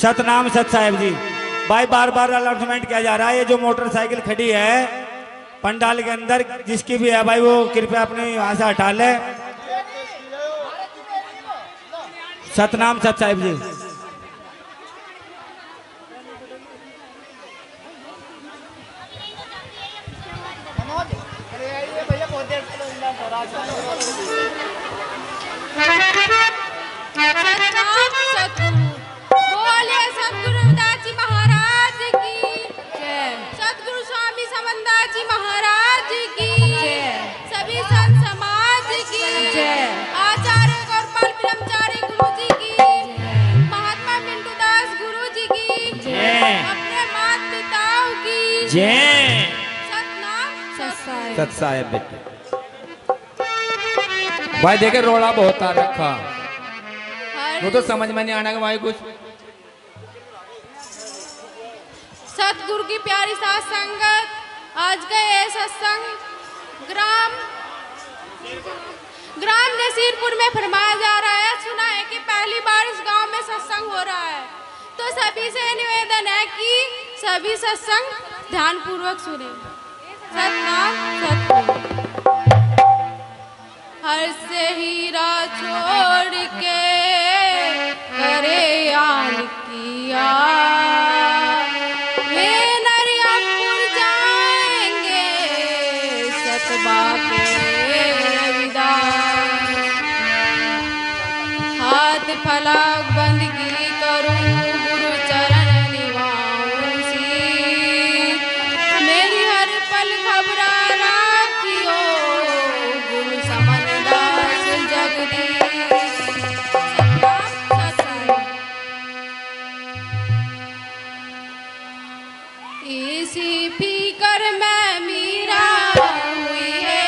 सतनाम सत साहिब जी। भाई बार बार अनाउंसमेंट किया जा रहा है, ये जो मोटरसाइकिल खड़ी है पंडाल के अंदर, जिसकी भी है भाई वो कृपया अपने वहां से हटा ले। सतनाम सत साहिब जी। सत साहेब बेटे भाई देखे रोड़ा बहुत आ रखा, वो तो समझ में नहीं आना कि भाई कुछ। सतगुरु की प्यारी साथ संगत, आज का ये सत्संग ग्राम नसीरपुर में फरमाया जा रहा है। सुना है कि पहली बार इस गांव में सत्संग हो रहा है, तो सभी से निवेदन है कि सभी सत्संग ध्यान पूर्वक सुने। सतनाम सतगुरु। हर से हीरा छोड़ के करे आन किया, वे नरियापुर जाएंगे सतबा के रविदास। हाथ फलक बंदगी करूं गुरु चरण निभाऊं सी, मेरी हर पल घबरा राखियो गुरु समनदास जगदीश। इसी फिकर में मीरा हुई है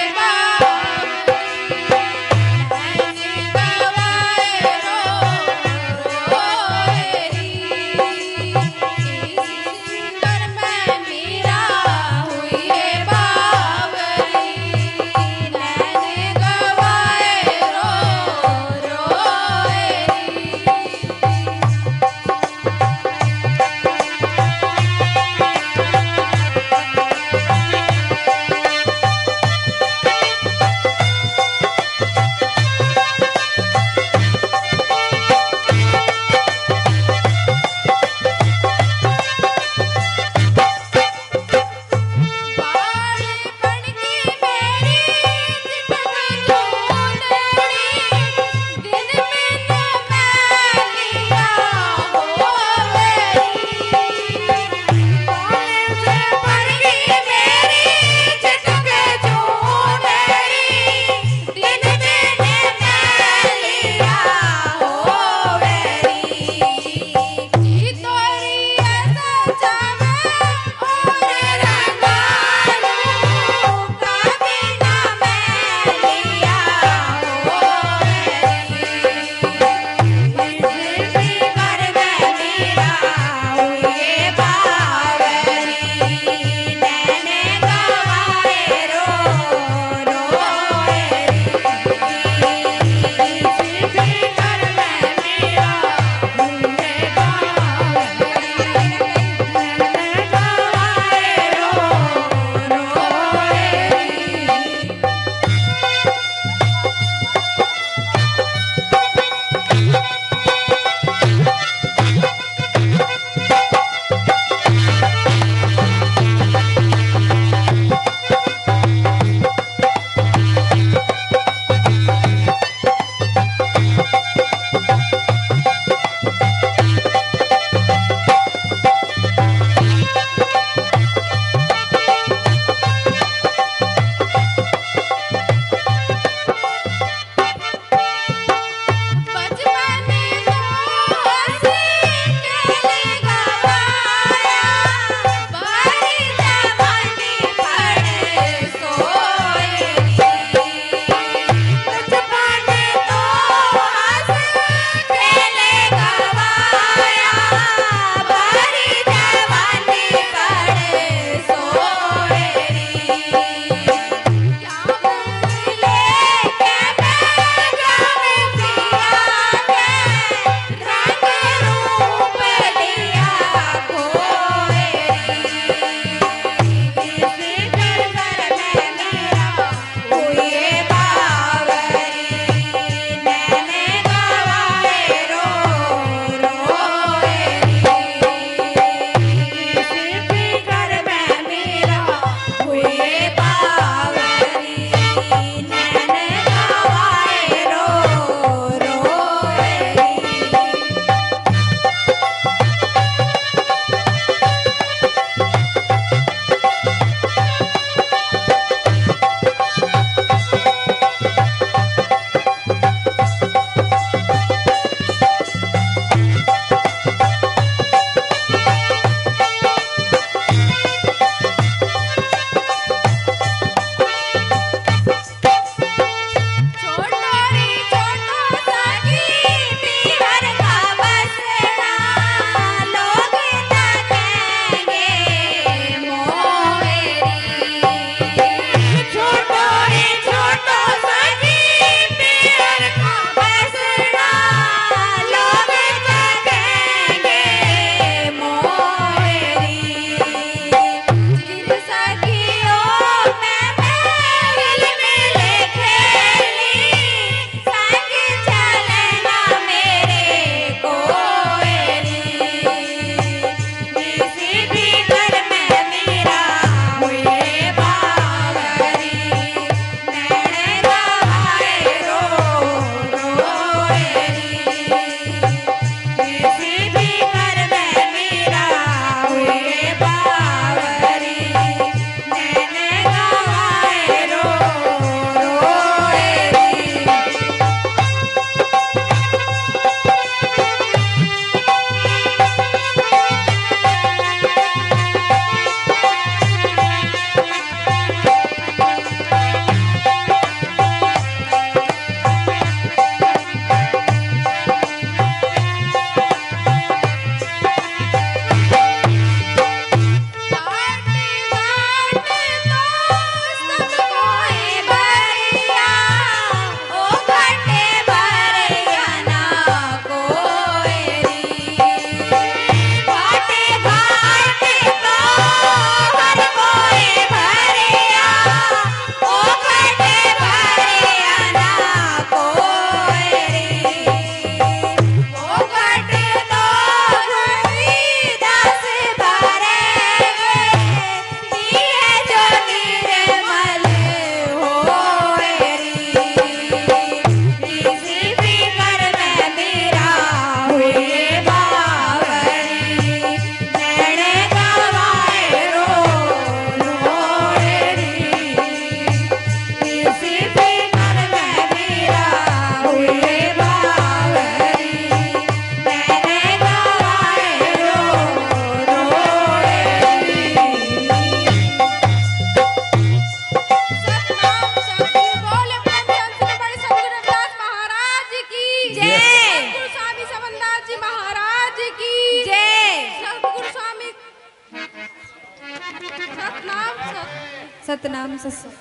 सतनाम सत्संग।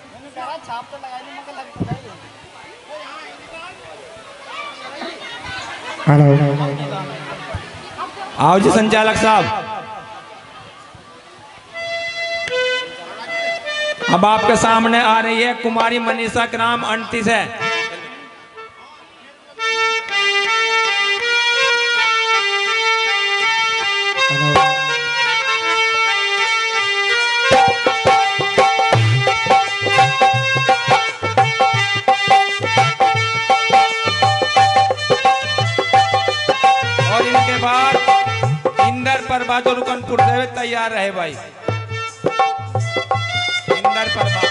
आओ जी संचालक साहब। अब आपके सामने आ रही है कुमारी मनीषा का नाम 38 है। और इनके बाद इंदर परबा जो रुकनपुर से तैयार रहे भाई। इंदर परबा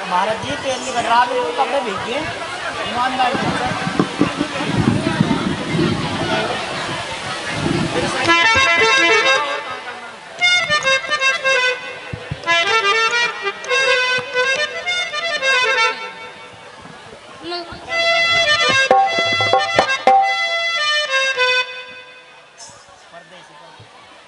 भारत जी तेल निकल रहा है, कपड़े भेजिए ईमानदार से।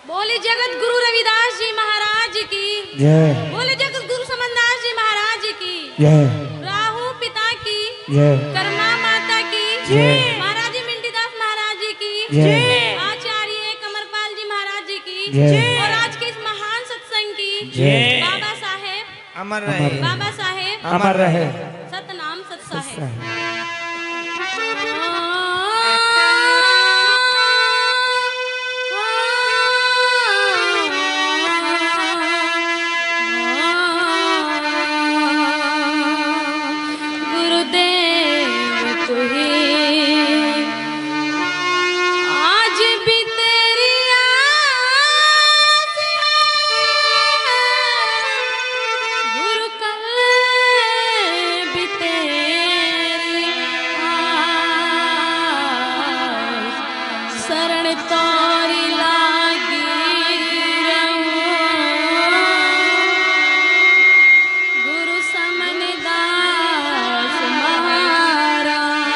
बोले जगत गुरु रविदास जी महाराज की जय। बोले जगत गुरु समनदास जी महाराज की जय। राहु पिता की जय। कर्मा माता की जय। महाराज जी मिंटीदास महाराज जी की जय। आचार्य कमरपाल जी महाराज जी की जय। और आज के इस महान सत्संग की जय। बाबा साहेब अमर रहे। बाबा साहेब अमर रहे। सतनाम सत साहेब। गुरुदेव तू ही आज भी तेरी आस है, गुरु कल भी तेरी आस, शरण तोरी लागी रहूं, गुरु समन दास महाराज,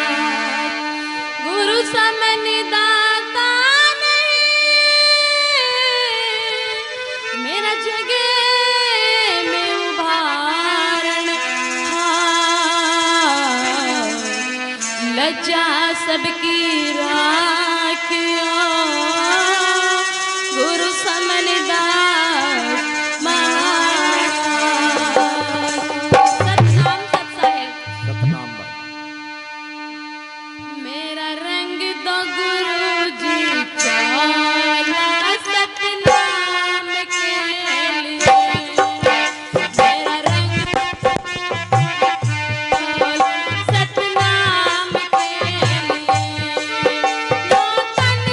गुरु समन दाता नहीं, मेरा जगे में उभारण हार, लज्जा सबकी राखियो, गुरु समन दास महाराज। सतनाम सत साहेब। सतनाम भाई। मेरा रंग दो गुरु जी चौला सतनाम के लिए, मेरा रंग चौला सतनाम के लिए, लो तन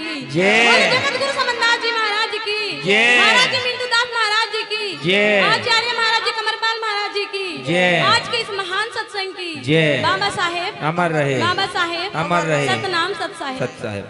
की जय। बोलो जगत गुरु समन्दास जी महाराज की जय। महाराज जी मिंटू दास महाराज जी की जय। आचार्य महाराज जी कमरपाल महाराज जी की जय। आज के इस महान सत्संग की जय। बाबा साहेब अमर रहे, बाबा साहेब अमर रहे, सतनाम सत साहेब। सत साहेब।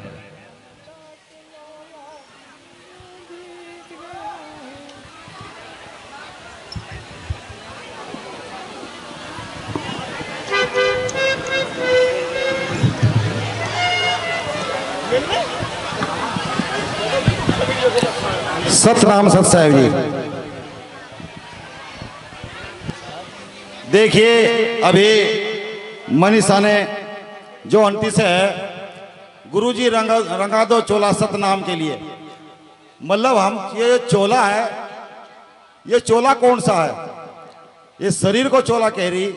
सतनाम सत साहेब जी। देखिए अभी मनीषा ने जो अंतिस है, गुरुजी रंगा दो चोला सतनाम के लिए। मतलब हम ये चोला है, ये चोला कौन सा है? ये शरीर को चोला कह रही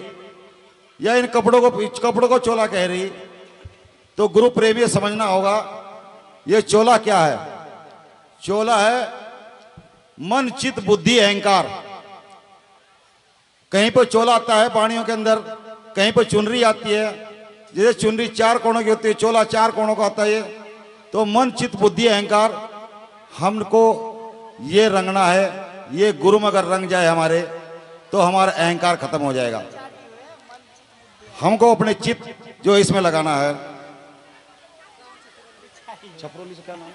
या इन कपड़ों को चोला कह रही? तो गुरु प्रेमी समझना होगा ये चोला क्या है। चोला है मन चित बुद्धि अहंकार। कहीं पर चोला आता है पानियों के अंदर, कहीं पर चुनरी आती है। जैसे चुनरी 4 कोणों की होती है, चोला 4 कोणों का आता है। तो मन चित बुद्धि अहंकार हमको ये रंगना है। ये गुरु में अगर रंग जाए हमारे, तो हमारा अहंकार खत्म हो जाएगा। हमको अपने चित्त जो इसमें लगाना है। छपरोली से क्या नाम है?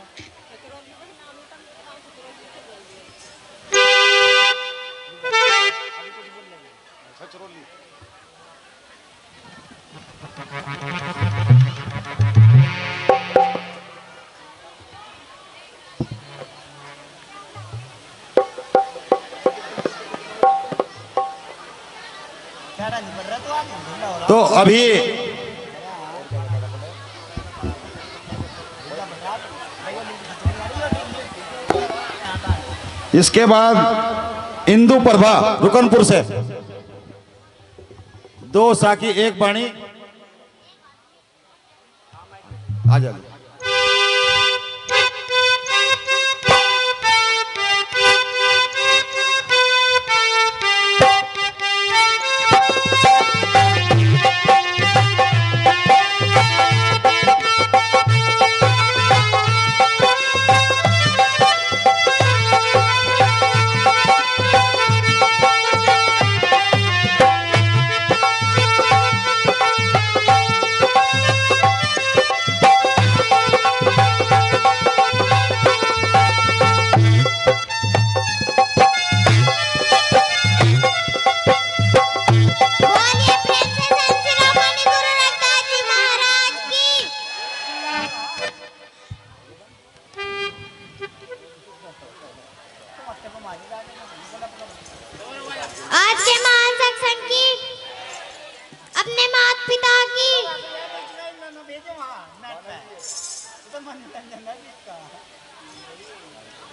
तो अभी इसके बाद इंदु प्रभा रुकनपुर से 2 साकी 1 बाणी आ जाओ। आज के महान सत्संग की, अपने माता पिता की,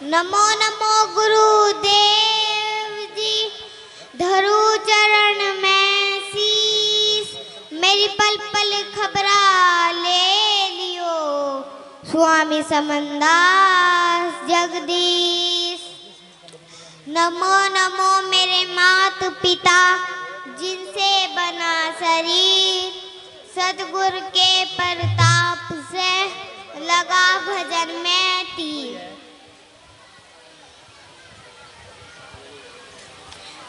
नमो नमो गुरुदेव जी, धरू चरण में शीस, मेरी पल पल खबरा ले लियो, स्वामी समन्दास जगदीश। नमो नमो मेरे माता पिता, जिनसे बना शरीर, सतगुरु के प्रताप से लगा भजन में तीर।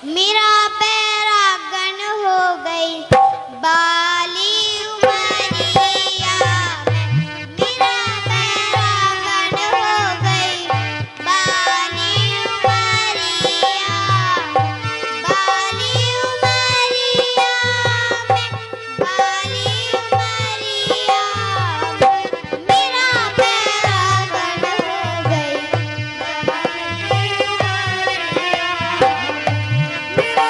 मेरा पैरा गण हो गई बाली उमरिया में, मेरा पैरा गण हो गई बाली उमरिया, बाली उमरिया में, बाली उमरिया में, मेरा पैरा गण हो गई बाली उमरिया। मेरा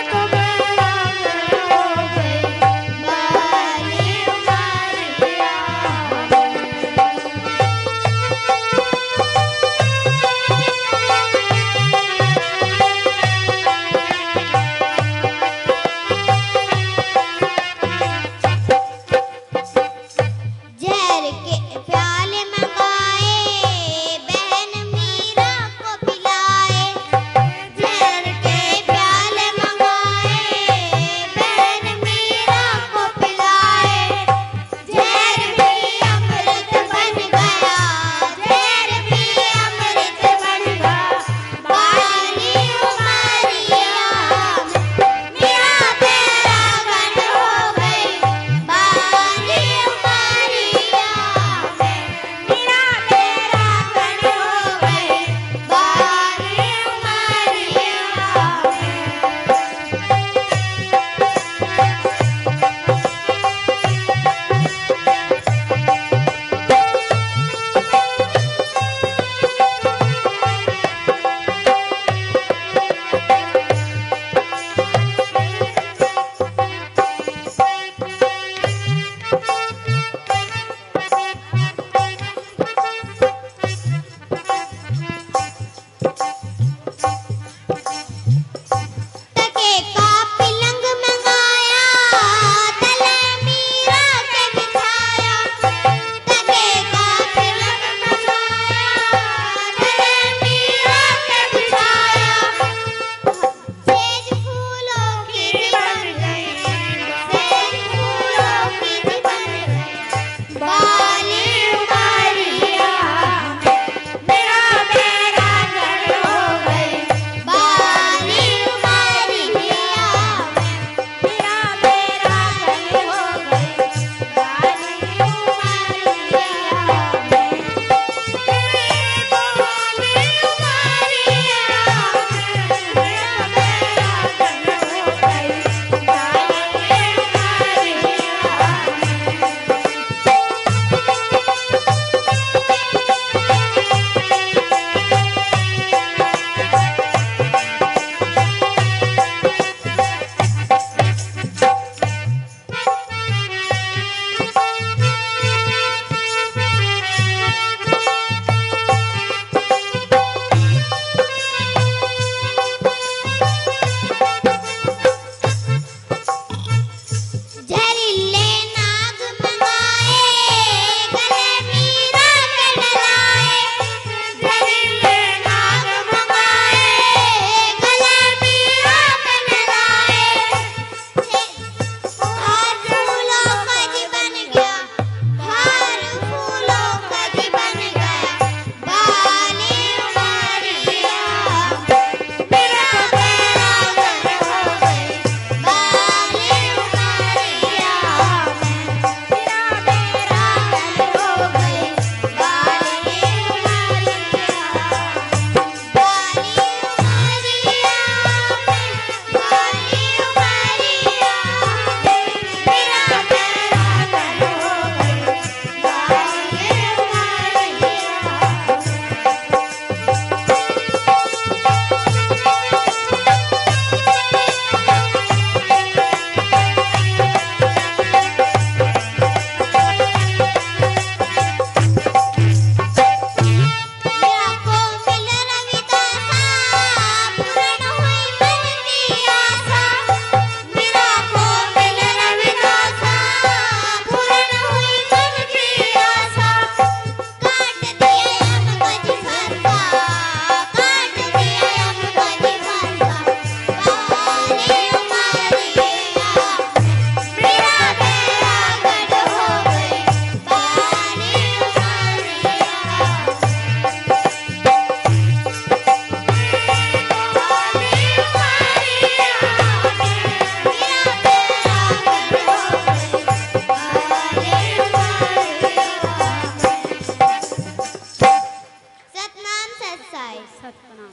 सतनाम।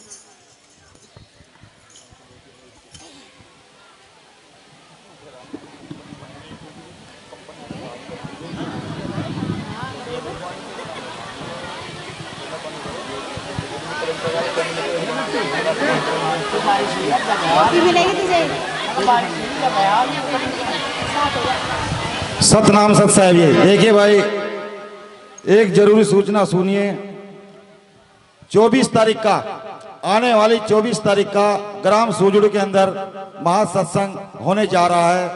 मिलेगी तुझे सतनाम सत साहब जी। देखिए भाई, एक जरूरी सूचना सुनिए। 24 तारीख का, आने वाली 24 तारीख का ग्राम सूजड़ के अंदर महासत्संग होने जा रहा है।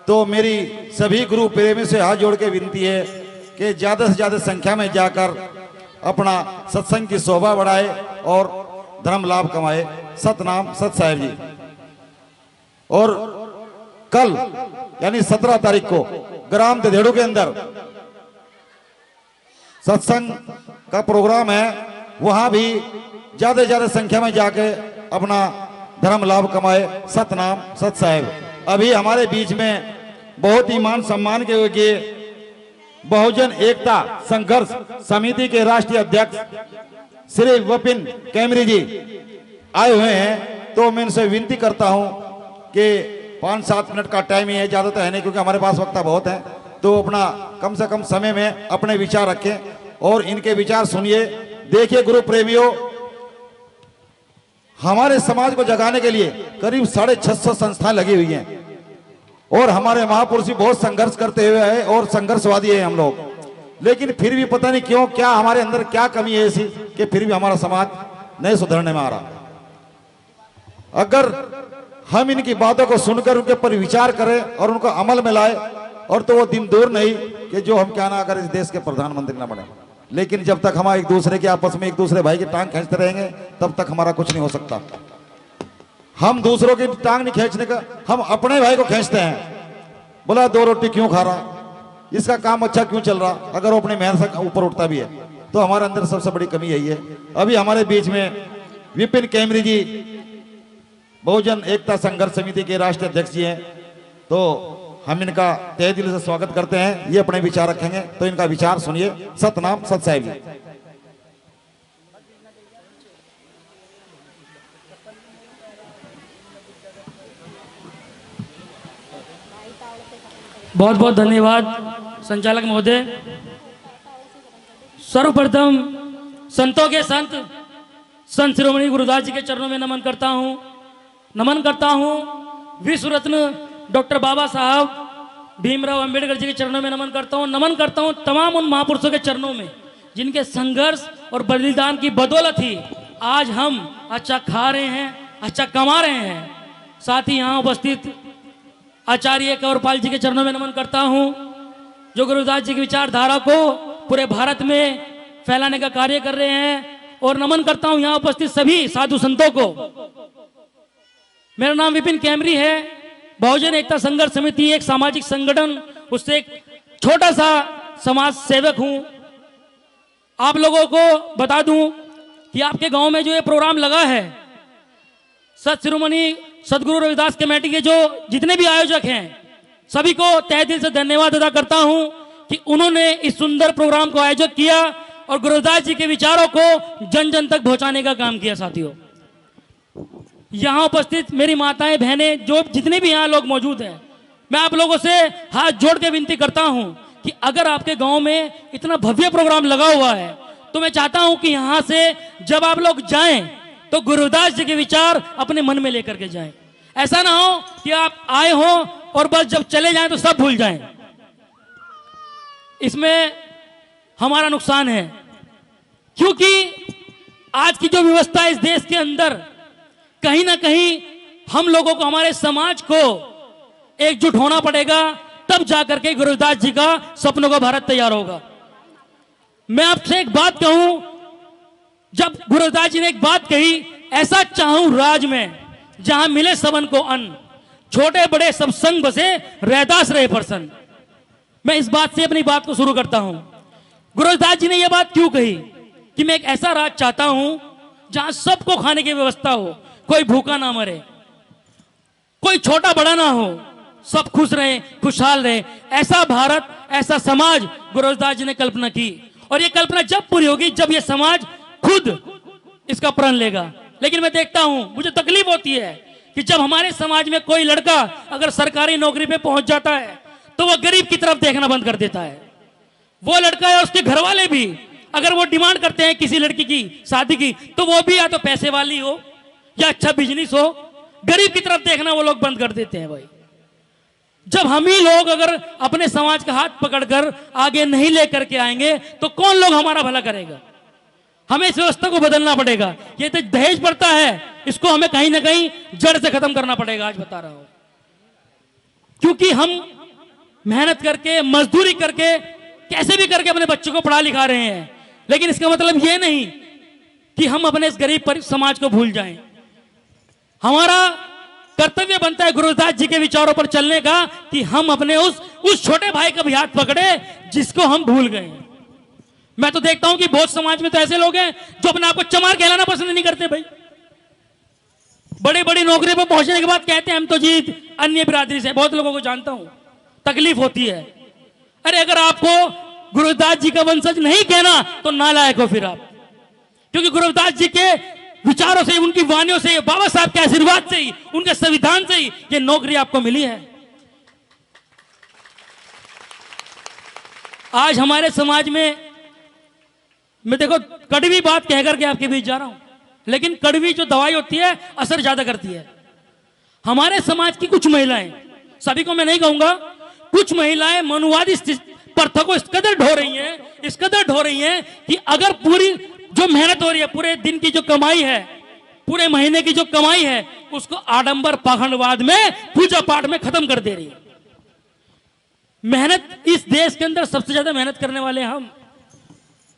तो मेरी सभी गुरु प्रेमी से हाथ जोड़ के विनती है कि ज़्यादा से ज़्यादा संख्या में जाकर अपना सत्संग की शोभा बढ़ाए और धर्म लाभ कमाए। सतनाम सत साहब जी। और कल यानी 17 तारीख को ग्राम ददेड़ू के अंदर सत्संग का प्रोग्राम है। वहां भी ज्यादा से ज्यादा संख्या में जाके अपना धर्म लाभ कमाए। सतनाम सत साहब। अभी हमारे बीच में बहुत ही मान सम्मान के योग्य बहुजन एकता संघर्ष समिति के राष्ट्रीय अध्यक्ष श्री विपिन कैमरी जी आए हुए हैं। तो मैं इनसे विनती करता हूं कि 5-7 मिनट का टाइम ही है, ज्यादा तो है नहीं क्योंकि हमारे पास वक्त बहुत है। तो अपना कम से कम समय में अपने विचार रखें और इनके विचार सुनिए। देखिए गुरु प्रेमियों, हमारे समाज को जगाने के लिए करीब 650 संस्थाएं लगी हुई हैं और हमारे महापुरुष भी बहुत संघर्ष करते हुए हैं और संघर्षवादी है हम लोग। लेकिन फिर भी पता नहीं क्यों, क्या हमारे अंदर क्या कमी है ऐसी कि फिर भी हमारा समाज नहीं सुधरने में आ रहा। अगर हम इनकी बातों को सुनकर उनके ऊपर विचार करें और उनको अमल में लाए और तो वो दिन दूर नहीं कि जो हम क्या ना अगर इस देश के प्रधानमंत्री ना बने। लेकिन जब तक हम एक दूसरे के आपस में एक दूसरे भाई की टांग खींचते रहेंगे तब तक हमारा कुछ नहीं हो सकता। हम दूसरों की टांग नहीं खींचने का, हम अपने भाई को खींचते हैं। बोला 2 रोटी क्यों खा रहा, इसका काम अच्छा क्यों चल रहा, अगर वो अपनी मेहनत से ऊपर उठता भी है। तो हमारे अंदर सबसे बड़ी कमी यही है। अभी हमारे बीच में विपिन कैमरी जी बहुजन एकता संघर्ष समिति के राष्ट्रीय अध्यक्ष जी हैं। तो हम इनका तहे दिल से स्वागत करते हैं। ये अपने विचार रखेंगे, तो इनका विचार सुनिए। सतनाम सत साहब जी। बहुत बहुत धन्यवाद संचालक महोदय। सर्वप्रथम संतों के संत संत शिरोमणि गुरुदास जी के चरणों में नमन करता हूँ। विश्व रत्न डॉक्टर बाबा साहब भीमराव अंबेडकर जी के चरणों में नमन करता हूँ तमाम उन महापुरुषों के चरणों में जिनके संघर्ष और बलिदान की बदौलत ही आज हम अच्छा खा रहे हैं, अच्छा कमा रहे हैं। साथ ही यहाँ उपस्थित आचार्य कंवरपाल जी के चरणों में नमन करता हूँ, जो गुरुदास जी की विचारधारा को पूरे भारत में फैलाने का कार्य कर रहे हैं। और नमन करता हूँ यहाँ उपस्थित सभी साधु संतों को। मेरा नाम विपिन कैमरी है। बहुजन एकता संघर्ष समिति एक सामाजिक संगठन, उससे एक छोटा सा समाज सेवक हूँ। आप लोगों को बता दूं कि आपके गांव में जो ये प्रोग्राम लगा है, सत शिरोमणि सदगुरु रविदास कमेटी के जो जितने भी आयोजक हैं सभी को तहे दिल से धन्यवाद अदा करता हूं कि उन्होंने इस सुंदर प्रोग्राम को आयोजित किया और गुरुदास जी के विचारों को जन जन तक पहुंचाने का काम किया। साथियों, यहाँ उपस्थित मेरी माताएं बहनें जो जितने भी यहाँ लोग मौजूद हैं, मैं आप लोगों से हाथ जोड़ के विनती करता हूं कि अगर आपके गांव में इतना भव्य प्रोग्राम लगा हुआ है तो मैं चाहता हूं कि यहाँ से जब आप लोग जाएं तो गुरुदास जी के विचार अपने मन में लेकर के जाएं। ऐसा ना हो कि आप आए हो और बस जब चले जाएं तो सब भूल जाएं। इसमें हमारा नुकसान है, क्योंकि आज की जो व्यवस्था है इस देश के अंदर, कहीं ना कहीं हम लोगों को, हमारे समाज को एकजुट होना पड़ेगा, तब जाकर के गुरुदास जी का सपनों का भारत तैयार होगा। मैं आपसे एक बात कहूं, जब गुरुदास जी ने एक बात कही, ऐसा चाहूं राज में जहां मिले सबन को अन्न, छोटे बड़े सब संग बसे रहदास रहे प्रसन्न। मैं इस बात से अपनी बात को शुरू करता हूं। गुरुदास जी ने यह बात क्यों कही कि मैं एक ऐसा राज चाहता हूं जहां सबको खाने की व्यवस्था हो, कोई भूखा ना मरे, कोई छोटा बड़ा ना हो, सब खुश रहे, खुशहाल रहे। ऐसा भारत, ऐसा समाज गुरुदास जी ने कल्पना की। और ये कल्पना जब पूरी होगी जब ये समाज खुद इसका प्रण लेगा। लेकिन मैं देखता हूं, मुझे तकलीफ होती है कि जब हमारे समाज में कोई लड़का अगर सरकारी नौकरी पे पहुंच जाता है तो वह गरीब की तरफ देखना बंद कर देता है। वो लड़का या उसके घर वाले भी अगर वो डिमांड करते हैं किसी लड़की की शादी की, तो वो भी या तो पैसे वाली हो या अच्छा बिजनेस हो, गरीब की तरफ देखना वो लोग बंद कर देते हैं। भाई जब हम ही लोग अगर अपने समाज का हाथ पकड़कर आगे नहीं लेकर के आएंगे तो कौन लोग हमारा भला करेगा? हमें इस व्यवस्था को बदलना पड़ेगा। ये तो दहेज प्रथा है, इसको हमें कहीं ना कहीं जड़ से खत्म करना पड़ेगा। आज बता रहा हूं, क्योंकि हम मेहनत करके मजदूरी करके कैसे भी करके अपने बच्चों को पढ़ा लिखा रहे हैं, लेकिन इसका मतलब ये नहीं कि हम अपने इस गरीब समाज को भूल जाएं। हमारा कर्तव्य बनता है गुरुदास जी के विचारों पर चलने का कि हम अपने उस छोटे भाई का भी हाथ पकड़े जिसको हम भूल गए। मैं तो देखता हूं कि बहुत समाज में तो ऐसे लोग हैं जो अपने आप को चमार कहलाना पसंद नहीं करते। भाई बड़ी बड़ी नौकरी पर पहुंचने के बाद कहते हैं हम तो जी अन्य बिरादरी से। बहुत लोगों को जानता हूं, तकलीफ होती है। अरे अगर आपको गुरुदास जी का वंशज नहीं कहना तो नालायक हो फिर आप, क्योंकि गुरुदास जी के विचारों से, उनकी वाणियों से, बाबा साहब के आशीर्वाद से ही, उनके संविधान से ही ये नौकरी आपको मिली है। आज हमारे समाज में मैं देखो कड़वी बात कहकर के आपके बीच जा रहा हूं, लेकिन कड़वी जो दवाई होती है असर ज्यादा करती है। हमारे समाज की कुछ महिलाएं, सभी को मैं नहीं कहूंगा, कुछ महिलाएं मनुवादी प्रथा को इस कदर ढो रही हैं कि अगर पूरी जो मेहनत हो रही है, पूरे दिन की जो कमाई है, पूरे महीने की जो कमाई है, उसको आडंबर पाखंडवाद में, पूजा पाठ में खत्म कर दे रही है। मेहनत इस देश के अंदर सबसे ज्यादा मेहनत करने वाले हम,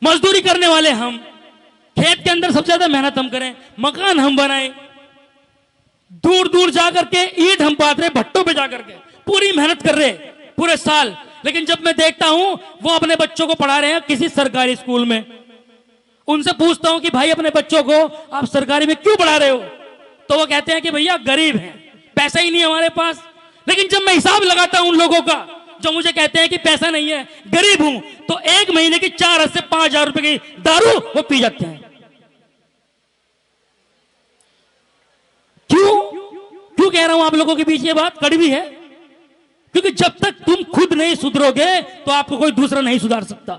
मजदूरी करने वाले हम, खेत के अंदर सबसे ज्यादा मेहनत हम करें, मकान हम बनाएं, दूर दूर जाकर के ईंट हम पात रहे, भट्टों पे जाकर के पूरी मेहनत कर रहे पूरे साल। लेकिन जब मैं देखता हूं वो अपने बच्चों को पढ़ा रहे हैं किसी सरकारी स्कूल में, उनसे पूछता हूं कि भाई अपने बच्चों को आप सरकारी में क्यों पढ़ा रहे हो, तो वो कहते हैं कि भैया गरीब हैं, पैसा ही नहीं है हमारे पास। लेकिन जब मैं हिसाब लगाता हूं उन लोगों का जो मुझे कहते हैं कि पैसा नहीं है, गरीब हूं, तो एक महीने की 4 से 5,000 रुपए की दारू वो पी जाते हैं। क्यों कह रहा हूं आप लोगों के बीच ये बात कड़वी है? क्योंकि जब तक तुम खुद नहीं सुधरोगे तो आपको कोई दूसरा नहीं सुधार सकता।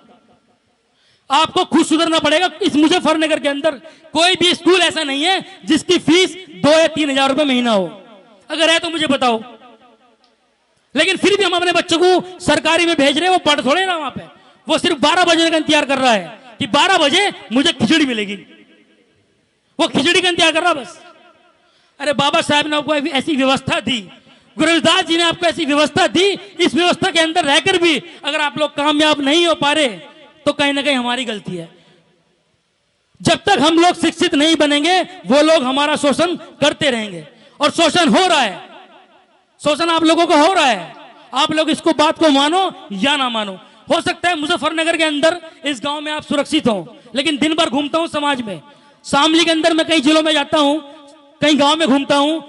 आपको खुद सुधरना पड़ेगा। इस मुजफ्फरनगर के अंदर कोई भी स्कूल ऐसा नहीं है जिसकी फीस 2 या 3,000 रुपए महीना हो। अगर है तो मुझे बताओ। लेकिन फिर भी हम अपने बच्चों को सरकारी में भेज रहे हैं। वो पढ़ थोड़े ना वहां पे, वो सिर्फ 12 बजे का इंतजार कर रहा है कि 12 बजे मुझे खिचड़ी मिलेगी। वो खिचड़ी का इंतजार कर रहा बस। अरे बाबा साहब ने आपको ऐसी व्यवस्था दी, गुरुदास जी ने आपको ऐसी व्यवस्था दी, इस व्यवस्था के अंदर रहकर भी अगर आप लोग कामयाब नहीं हो पा रहे तो कहीं ना कहीं हमारी गलती है। जब तक हम लोग शिक्षित नहीं बनेंगे वो लोग हमारा शोषण करते रहेंगे, और शोषण हो रहा है, शोषण आप लोगों को हो रहा है। आप लोग इसको बात को मानो या ना मानो। हो सकता है मुजफ्फरनगर के अंदर इस गांव में आप सुरक्षित हो, लेकिन दिन भर घूमता हूं समाज में, शामली के अंदर मैं कई जिलों में जाता हूं, कई गांव में घूमता हूं,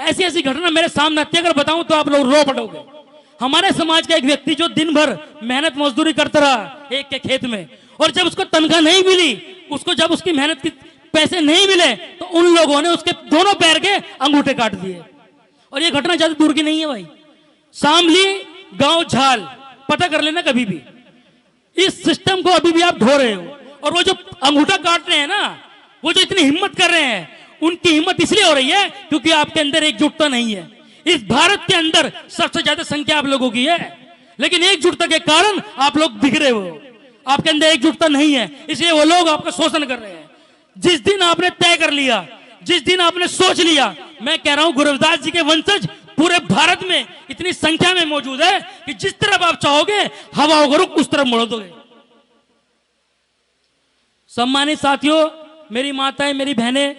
ऐसी ऐसी घटना मेरे सामने आती है, अगर बताऊं तो आप लोग रो पड़ोगे। हमारे समाज का एक व्यक्ति जो दिन भर मेहनत मजदूरी करता रहा एक के खेत में, और जब उसको तनख्वाह नहीं मिली, उसको जब उसकी मेहनत के पैसे नहीं मिले, तो उन लोगों ने उसके दोनों पैर के अंगूठे काट दिए। और ये घटना ज्यादा दूर की नहीं है भाई, शामली गांव झाल, पता कर लेना कभी भी। इस सिस्टम को अभी भी आप ढो रहे हो। और वो जो अंगूठा काट रहे हैं ना, वो जो इतनी हिम्मत कर रहे हैं, उनकी हिम्मत इसलिए हो रही है क्योंकि आपके अंदर एकजुटता नहीं है। इस भारत के अंदर सबसे ज्यादा संख्या आप लोगों की है, लेकिन एकजुटता के कारण आप लोग बिखरे हुए हो। आपके अंदर एकजुटता नहीं है, इसलिए वो लोग आपका शोषण कर रहे हैं। जिस दिन आपने तय कर लिया, जिस दिन आपने सोच लिया, मैं कह रहा हूं गुरुदास जी के वंशज पूरे भारत में इतनी संख्या में मौजूद है कि जिस तरफ आप चाहोगे हवा को रुख उस तरफ मोड़ दोगे। सम्मानित साथियों, मेरी माताएं, मेरी बहनें,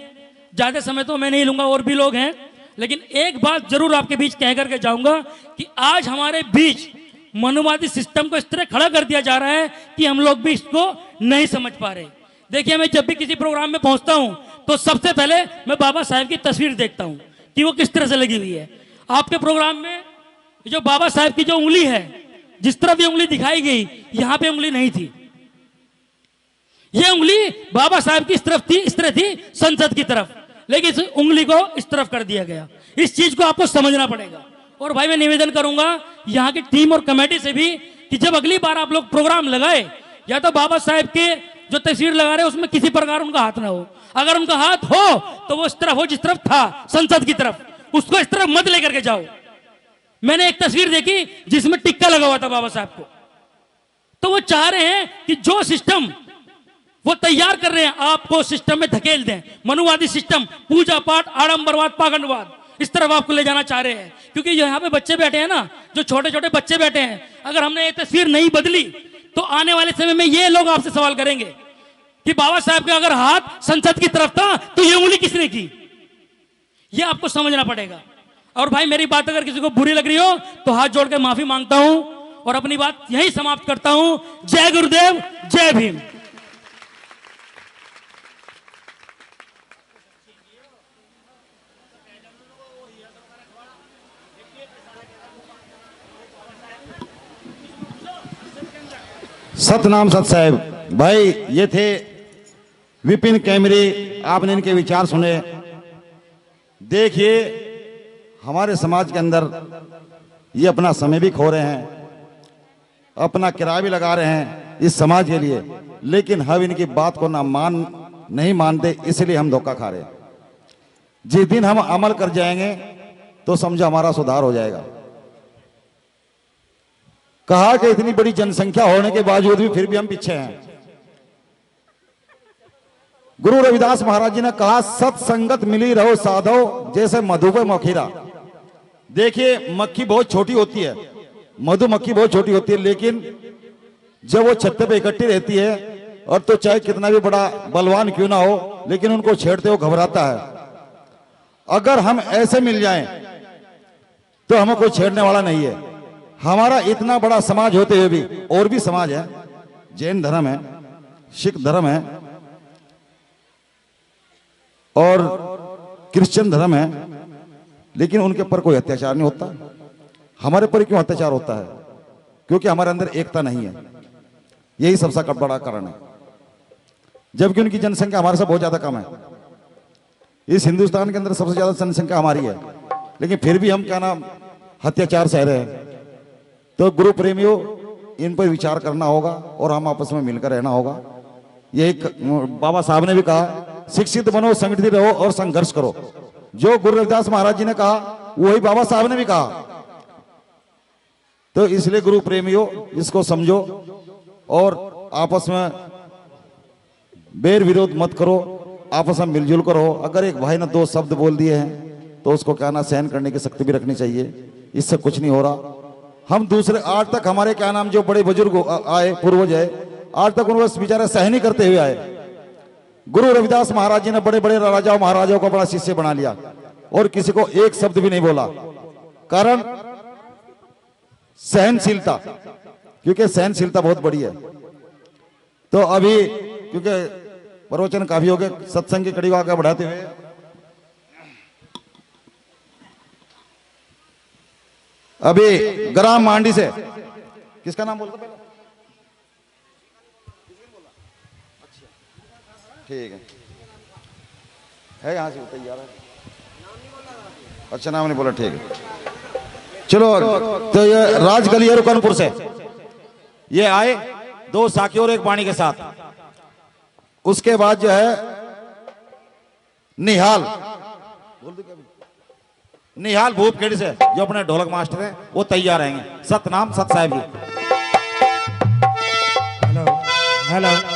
ज्यादा समय तो मैं नहीं लूंगा, और भी लोग हैं, लेकिन एक बात जरूर आपके बीच कह करके जाऊंगा कि आज हमारे बीच मनुवादी सिस्टम को इस तरह खड़ा कर दिया जा रहा है कि हम लोग भी इसको नहीं समझ पा रहे। देखिए, मैं जब भी किसी प्रोग्राम में पहुंचता हूं तो सबसे पहले मैं बाबा साहब की तस्वीर देखता हूं कि वो किस तरह से लगी हुई है। आपके प्रोग्राम में जो बाबा साहब की जो उंगली है, जिस तरफ ये उंगली दिखाई गई, यहां पे उंगली नहीं थी। ये उंगली बाबा साहब की इस तरफ थी, इस तरह थी संसद की तरफ, लेकिन इस उंगली को इस तरफ कर दिया गया। इस चीज को आपको समझना पड़ेगा। और भाई मैं निवेदन करूंगा यहाँ की टीम और कमेटी से भी कि जब अगली बार आप लोग प्रोग्राम लगाए, या तो बाबा साहब के जो तस्वीर लगा रहे हैं उसमें किसी प्रकार उनका हाथ ना हो। अगर उनका हाथ हो तो वो इस तरफ हो जिस तरफ था संसद की तरफ, उसको इस तरफ मत लेकर के जाओ। मैंने एक तस्वीर देखी जिसमें टिक्का लगा हुआ था बाबा साहब को। तो वो चाह रहे हैं कि जो सिस्टम वो तैयार कर रहे हैं आपको सिस्टम में धकेल दें, मनुवादी सिस्टम, पूजा पाठ, आडंबरवाद, पाखंडवाद, इस तरफ आपको ले जाना चाह रहे हैं। क्योंकि यहाँ पे बच्चे बैठे हैं ना, जो छोटे छोटे बच्चे बैठे हैं, अगर हमने ये तस्वीर नहीं बदली तो आने वाले समय में ये लोग आपसे सवाल करेंगे कि बाबा साहब का अगर हाथ संसद की तरफ था तो ये उंगली किसने की। ये आपको समझना पड़ेगा। और भाई मेरी बात अगर किसी को बुरी लग रही हो तो हाथ जोड़ के माफी मांगता हूं और अपनी बात यहीं समाप्त करता हूं। जय गुरुदेव, जय भीम। सतनाम सत साहेब भाई, ये थे विपिन कैमरे। आपने इनके विचार सुने। देखिए हमारे समाज के अंदर ये अपना समय भी खो रहे हैं, अपना किराया भी लगा रहे हैं इस समाज के लिए, लेकिन हम इनकी बात को नहीं मानते, इसलिए हम धोखा खा रहे हैं। जिस दिन हम अमल कर जाएंगे तो समझो हमारा सुधार हो जाएगा। कहा कि इतनी बड़ी जनसंख्या होने के बावजूद भी फिर भी हम पीछे हैं। गुरु रविदास महाराज जी ने कहा, सत्संगत मिली रहो साधो जैसे मधु पे मखीरा। देखिए मक्खी बहुत छोटी होती है, मधुमक्खी बहुत छोटी होती है, लेकिन जब वो छत्ते पे इकट्ठी रहती है और तो चाहे कितना भी बड़ा बलवान क्यों ना हो, लेकिन उनको छेड़ते हो घबराता है। अगर हम ऐसे मिल जाएं तो हमें कोई छेड़ने वाला नहीं है। हमारा इतना बड़ा समाज होते हुए भी और भी समाज है, जैन धर्म है, सिख धर्म है और क्रिश्चियन धर्म है, लेकिन उनके ऊपर कोई अत्याचार नहीं होता। हमारे पर क्यों अत्याचार होता है? क्योंकि हमारे अंदर एकता नहीं है। यही सबसे बड़ा कारण है। जबकि उनकी जनसंख्या हमारे से बहुत ज्यादा कम है। इस हिंदुस्तान के अंदर सबसे ज्यादा जनसंख्या हमारी है, लेकिन फिर भी हम क्या नाम अत्याचार सह रहे हैं। तो गुरु प्रेमियों, इन पर विचार करना होगा और हम आपस में मिलकर रहना होगा। यही बाबा साहब ने भी कहा, शिक्षित बनो, संगठित रहो और संघर्ष करो। जो गुरु रविदास महाराज जी ने कहा वही बाबा साहब ने भी कहा। तो इसलिए गुरु प्रेमियों, इसको समझो और आपस में बैर विरोध मत करो, आपस में मिलजुल कर रहो। अगर एक भाई ने दो शब्द बोल दिए हैं तो उसको क्या ना सहन करने की शक्ति भी रखनी चाहिए। इससे कुछ नहीं हो रहा। हम दूसरे, आज तक हमारे क्या नाम जो बड़े बुजुर्ग आए, पूर्वज है, आज तक उनको बेचारे सहन ही करते हुए आए। गुरु रविदास महाराज जी ने बड़े बड़े राजाओं महाराजाओं को बड़ा शिष्य बना लिया और किसी को एक शब्द भी नहीं बोला। कारण सहनशीलता, क्योंकि सहनशीलता बहुत बड़ी है। तो अभी क्योंकि प्रवचन काफी हो गए, सत्संग की कड़ी को आगे बढ़ाते हुए अभी ग्राम मांडी से किसका नाम बोलता पहले? ठीक है यहाँ से तैयार है। अच्छा नाम नहीं बोला, ठीक है चलो। तो ये राजगली है रुकनपुर से, ये आए 2 साखी और 1 पानी के साथ। उसके बाद जो है निहाल भूपखेड़ी से जो अपने ढोलक मास्टर हैं वो तैयार रहेंगे। सतनाम सत साहेब जी। Hello hello